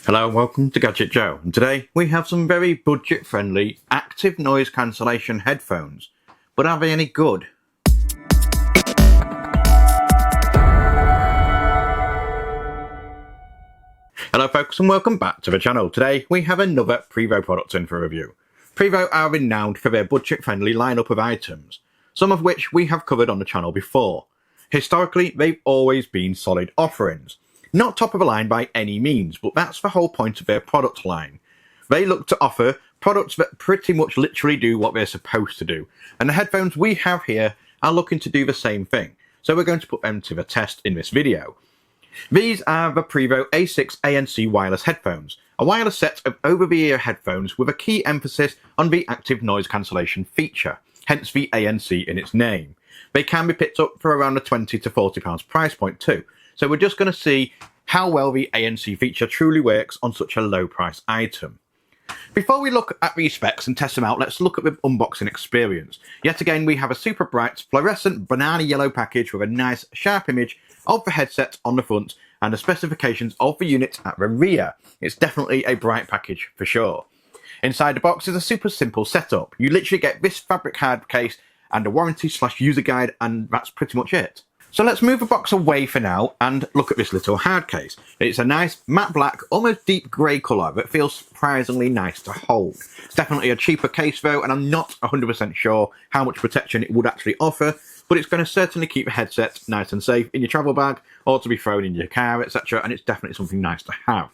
Hello and welcome to Gadget Joe, and today we have some very budget-friendly active noise cancellation headphones. But are they any good? Hello folks and welcome back to the channel. Today we have another Prevo product in for review. Prevo are renowned for their budget-friendly lineup of items, some of which we have covered on the channel before. Historically, they've always been solid offerings. Not top of the line by any means, but that's the whole point of their product line. They look to offer products that pretty much literally do what they're supposed to do, and the headphones we have here are looking to do the same thing, so we're going to put them to the test in this video. These are the Prevo A6-ANC wireless headphones, a wireless set of over-the-ear headphones with a key emphasis on the active noise cancellation feature, hence the ANC in its name. They can be picked up for around a £20 to £40 price point too. So we're just going to see how well the ANC feature truly works on such a low price item. Before we look at these specs and test them out, let's look at the unboxing experience. Yet again, we have a super bright fluorescent banana yellow package with a nice sharp image of the headset on the front and the specifications of the unit at the rear. It's definitely a bright package for sure. Inside the box is a super simple setup. You literally get this fabric hard case and a warranty/user guide, and that's pretty much it. So let's move the box away for now and look at this little hard case. It's a nice matte black, almost deep grey colour that feels surprisingly nice to hold. It's definitely a cheaper case though, and I'm not 100% sure how much protection it would actually offer, but it's going to certainly keep the headset nice and safe in your travel bag or to be thrown in your car, etc. And it's definitely something nice to have.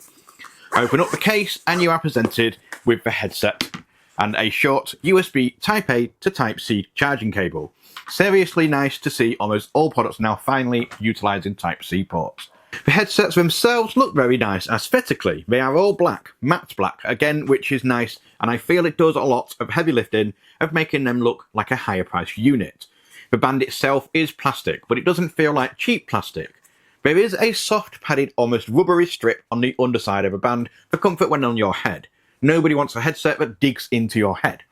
Open up the case and you are presented with the headset and a short USB Type A to Type C charging cable. Seriously nice to see almost all products now finally utilising Type C ports. The headsets themselves look very nice aesthetically. They are all black, matte black, again, which is nice, and I feel it does a lot of heavy lifting of making them look like a higher price unit. The band itself is plastic, but it doesn't feel like cheap plastic. There is a soft padded, almost rubbery strip on the underside of the band for comfort when on your head. Nobody wants a headset that digs into your head.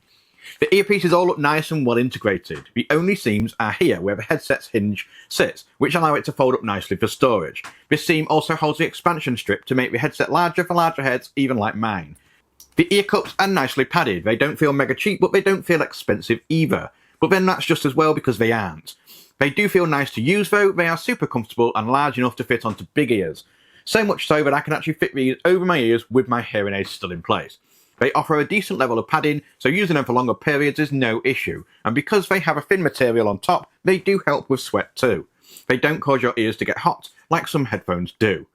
The earpieces all look nice and well integrated. The only seams are here where the headset's hinge sits, which allow it to fold up nicely for storage. This seam also holds the expansion strip to make the headset larger for larger heads, even like mine. The ear cups are nicely padded. They don't feel mega cheap, but they don't feel expensive either. But then that's just as well because they aren't. They do feel nice to use though. They are super comfortable and large enough to fit onto big ears. So much so that I can actually fit these over my ears with my hearing aids still in place. They offer a decent level of padding, so using them for longer periods is no issue. And because they have a thin material on top, they do help with sweat too. They don't cause your ears to get hot, like some headphones do.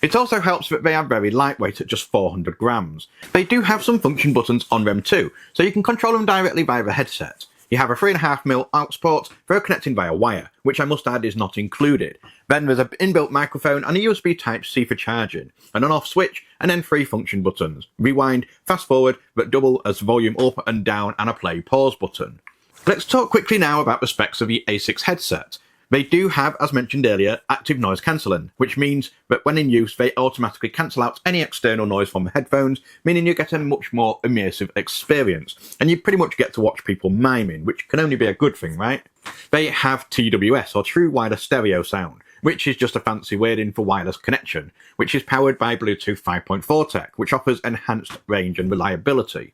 It also helps that they are very lightweight at just 400 grams. They do have some function buttons on them too, so you can control them directly via the headset. You have a 3.5mm aux port for connecting via wire, which I must add is not included. Then there's an inbuilt microphone and a USB Type-C for charging, an on-off switch, and then 3 function buttons: rewind, fast forward, that double as volume up and down, and a play pause button. Let's talk quickly now about the specs of the A6 headset. They do have, as mentioned earlier, active noise cancelling, which means that when in use they automatically cancel out any external noise from the headphones, meaning you get a much more immersive experience, and you pretty much get to watch people miming, which can only be a good thing, right? They have TWS, or True Wireless Stereo Sound, which is just a fancy wording for wireless connection, which is powered by Bluetooth 5.4 tech, which offers enhanced range and reliability.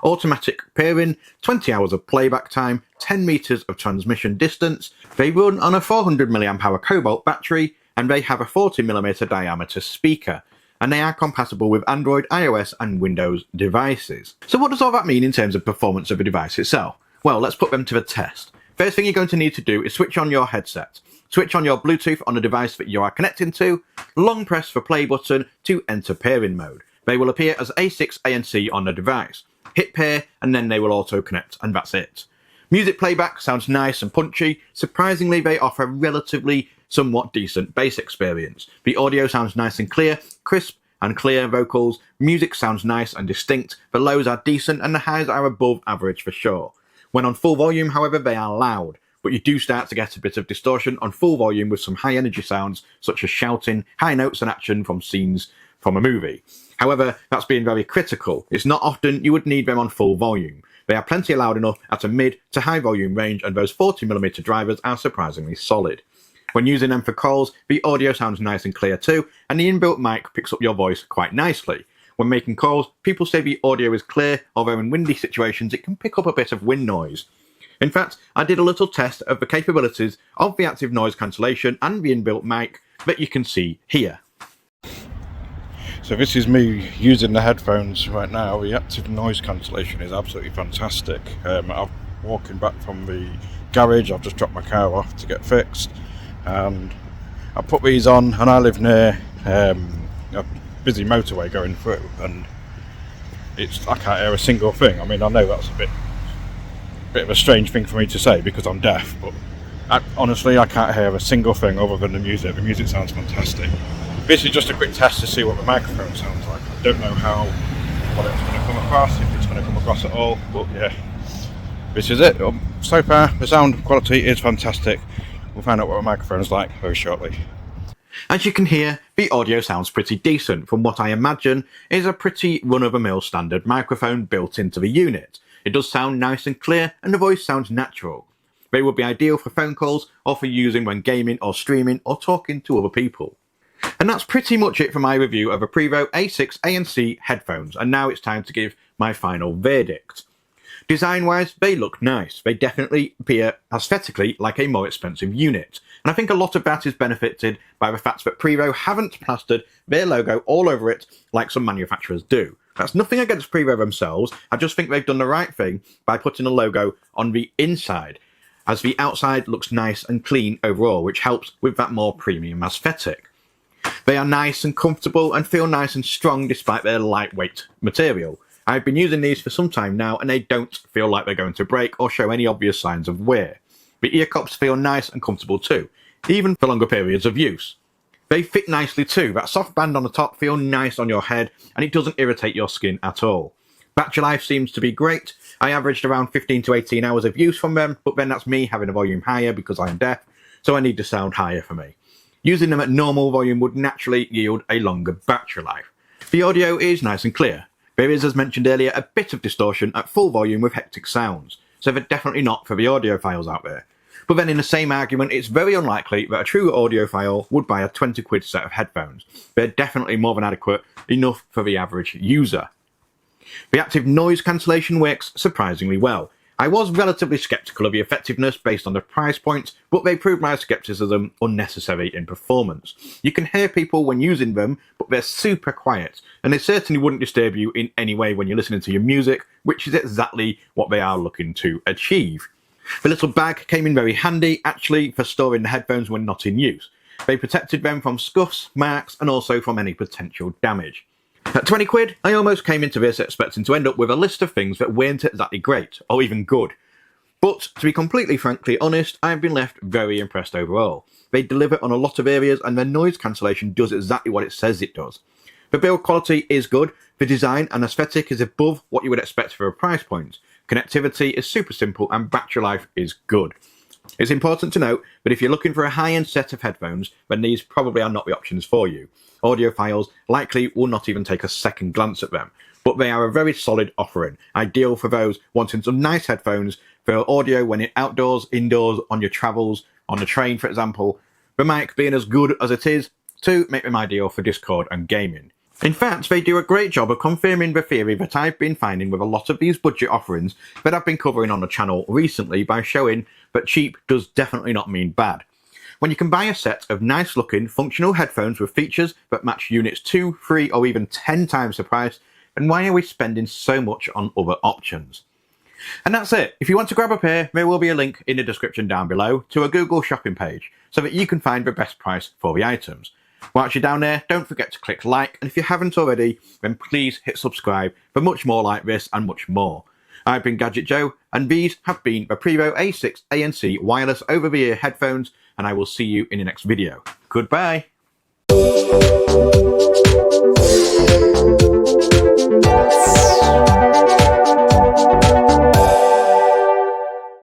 Automatic pairing, 20 hours of playback time, 10 meters of transmission distance. They run on a 400 mAh cobalt battery, and they have a 40mm diameter speaker, and they are compatible with Android, iOS and Windows devices. So what does all that mean in terms of performance of the device itself? Well, let's put them to the test. First thing you're going to need to do is switch on your headset. Switch on your Bluetooth on the device that you are connecting to, long press the play button to enter pairing mode. They will appear as A6-ANC on the device. Hit pair and then they will auto connect, and that's it. Music playback sounds nice and punchy. Surprisingly, they offer relatively somewhat decent bass experience. The audio sounds nice and clear, crisp and clear vocals. Music sounds nice and distinct. The lows are decent and the highs are above average for sure. When on full volume, however, they are loud, but you do start to get a bit of distortion on full volume with some high energy sounds such as shouting, high notes and action from scenes from a movie. However, that's being very critical. It's not often you would need them on full volume. They are plenty loud enough at a mid to high volume range, and those 40mm drivers are surprisingly solid. When using them for calls, the audio sounds nice and clear too, and the inbuilt mic picks up your voice quite nicely. When making calls, people say the audio is clear, although in windy situations it can pick up a bit of wind noise. In fact, I did a little test of the capabilities of the active noise cancellation and the inbuilt mic that you can see here. So this is me using the headphones right now. The active noise cancellation is absolutely fantastic. I'm walking back from the garage. I've just dropped my car off to get fixed, and I put these on, and I live near a busy motorway going through, and I can't hear a single thing. I mean, I know that's a bit of a strange thing for me to say because I'm deaf, but honestly I can't hear a single thing other than the music. The music sounds fantastic. This is just a quick test to see what the microphone sounds like. I don't know what it's going to come across, if it's going to come across at all, but yeah, this is it. So far the sound quality is fantastic. We'll find out what the microphone is like very shortly. As you can hear, the audio sounds pretty decent from what I imagine is a pretty run-of-the-mill standard microphone built into the unit. It does sound nice and clear, and the voice sounds natural. They would be ideal for phone calls or for using when gaming or streaming or talking to other people. And that's pretty much it for my review of a Prevo A6-ANC headphones, and now it's time to give my final verdict. Design-wise, they look nice. They definitely appear aesthetically like a more expensive unit, and I think a lot of that is benefited by the fact that Prevo haven't plastered their logo all over it like some manufacturers do. That's nothing against Prevo themselves, I just think they've done the right thing by putting a logo on the inside, as the outside looks nice and clean overall, which helps with that more premium aesthetic. They are nice and comfortable and feel nice and strong despite their lightweight material. I've been using these for some time now, and they don't feel like they're going to break or show any obvious signs of wear. The ear cups feel nice and comfortable too, even for longer periods of use. They fit nicely too. That soft band on the top feels nice on your head, and it doesn't irritate your skin at all. Battery life seems to be great. I averaged around 15 to 18 hours of use from them, but then that's me having a volume higher because I am deaf, so I need the sound higher for me. Using them at normal volume would naturally yield a longer battery life. The audio is nice and clear. There is, as mentioned earlier, a bit of distortion at full volume with hectic sounds, so they're definitely not for the audiophiles out there. But then in the same argument, it's very unlikely that a true audiophile would buy a 20 quid set of headphones. They're definitely more than adequate, enough for the average user. The active noise cancellation works surprisingly well. I was relatively sceptical of the effectiveness based on the price point, but they proved my scepticism unnecessary in performance. You can hear people when using them, but they're super quiet, and they certainly wouldn't disturb you in any way when you're listening to your music, which is exactly what they are looking to achieve. The little bag came in very handy, actually, for storing the headphones when not in use. They protected them from scuffs, marks, and also from any potential damage. At 20 quid, I almost came into this expecting to end up with a list of things that weren't exactly great, or even good. But, to be completely frankly honest, I have been left very impressed overall. They deliver on a lot of areas, and their noise cancellation does exactly what it says it does. The build quality is good, the design and aesthetic is above what you would expect for a price point. Connectivity is super simple, and battery life is good. It's important to note that if you're looking for a high-end set of headphones, then these probably are not the options for you. Audiophiles likely will not even take a second glance at them, but they are a very solid offering, ideal for those wanting some nice headphones for audio when you're outdoors, indoors, on your travels, on the train for example, the mic being as good as it is to make them ideal for Discord and gaming. In fact, they do a great job of confirming the theory that I've been finding with a lot of these budget offerings that I've been covering on the channel recently by showing that cheap does definitely not mean bad. When you can buy a set of nice looking functional headphones with features that match units 2, 3 or even 10 times the price, then why are we spending so much on other options? And that's it. If you want to grab a pair, there will be a link in the description down below to a Google shopping page so that you can find the best price for the items. Whilst you're down there, don't forget to click like, and if you haven't already, then please hit subscribe for much more like this and much more. I've been Gadget Joe, and these have been the Prevo A6-ANC wireless over-the-ear headphones, and I will see you in the next video. Goodbye!